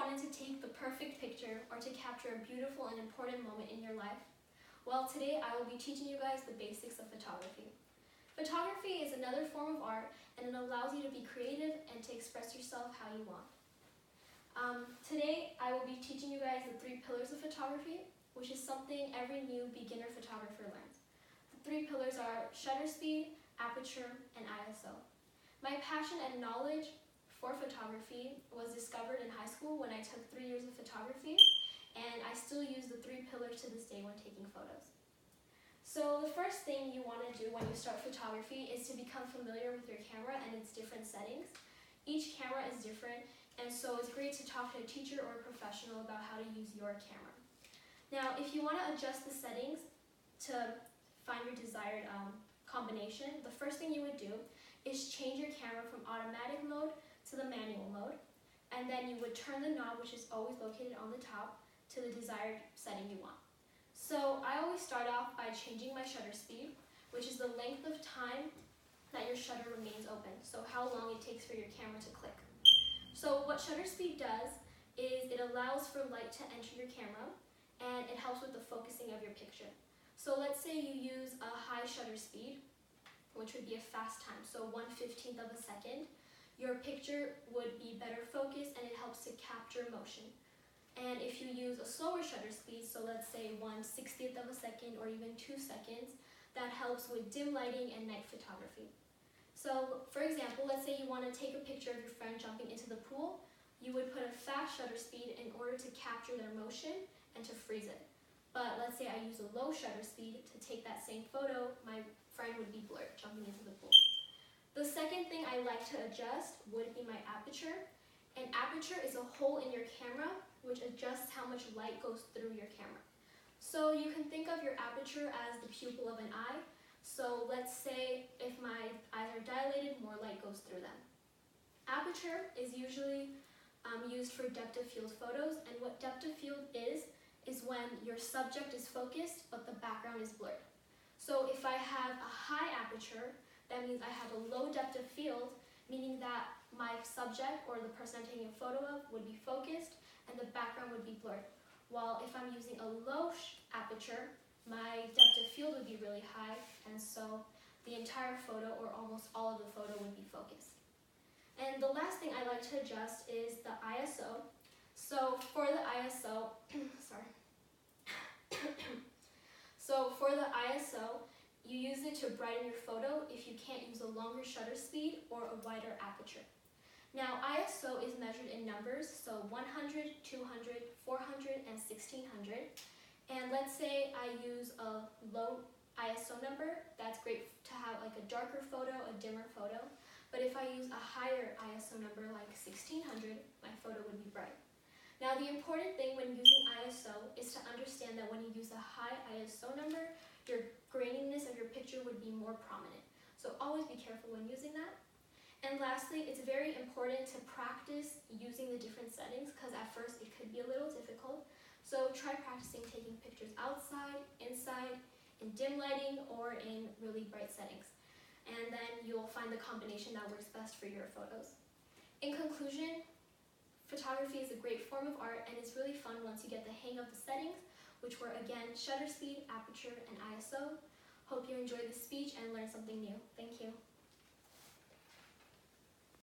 wanted to take the perfect picture or to capture a beautiful and important moment in your life? Well, today I will be teaching you guys the basics of photography. Photography is another form of art, and it allows you to be creative and to express yourself how you want. Today I will be teaching you guys the 3 pillars of photography, which is something every new beginner photographer learns. The 3 pillars are shutter speed, aperture, and ISO. My passion and knowledge for photography was discovered in high school when I took 3 years of photography, and I still use the 3 pillars to this day when taking photos. So the first thing you want to do when you start photography is to become familiar with your camera and its different settings. Each camera is different, and so it's great to talk to a teacher or a professional about how to use your camera. Now, if you want to adjust the settings to find your desired combination, the first thing you would do is change your camera from automatic mode to the manual mode, and then you would turn the knob, which is always located on the top, to the desired setting you want. So I always start off by changing my shutter speed, which is the length of time that your shutter remains open, so how long it takes for your camera to click. So what shutter speed does is it allows for light to enter your camera, and it helps with the focusing of your picture. So let's say you use a high shutter speed, which would be a fast time, so 1/15 of a second. Your picture would be better focused and it helps to capture motion. And if you use a slower shutter speed, so let's say 1/60 of a second or even 2 seconds, that helps with dim lighting and night photography. So for example, let's say you want to take a picture of your friend jumping into the pool, you would put a fast shutter speed in order to capture their motion and to freeze it. But let's say I use a low shutter speed to take that same photo, my friend would be blurred jumping into the pool. The second thing I like to adjust would be my aperture. An aperture is a hole in your camera which adjusts how much light goes through your camera. So you can think of your aperture as the pupil of an eye. So let's say if my eyes are dilated, more light goes through them. Aperture is usually used for depth of field photos, and what depth of field is when your subject is focused but the background is blurred. So if I have a high aperture, that means I have a low depth of field, meaning that my subject or the person I'm taking a photo of would be focused and the background would be blurred. While if I'm using a low aperture, my depth of field would be really high, and so the entire photo or almost all of the photo would be focused. And the last thing I like to adjust is the ISO. So for the ISO, you use it to brighten your photo if you can't use a longer shutter speed or a wider aperture. Now ISO is measured in numbers, so 100, 200, 400, and 1600. And let's say I use a low ISO number, that's great to have like a darker photo, a dimmer photo. But if I use a higher ISO number like 1600, my photo would be bright. Now the important thing when using ISO is to understand that when you use a high ISO number, your graininess of your picture would be more prominent. So always be careful when using that. And lastly, it's very important to practice using the different settings because at first it could be a little difficult. So try practicing taking pictures outside, inside, in dim lighting, or in really bright settings. And then you'll find the combination that works best for your photos. In conclusion, photography is a great form of art and it's really fun once you get the hang of the settings, which were again shutter speed, aperture, and ISO. Hope you enjoyed this speech and learned something new. Thank you.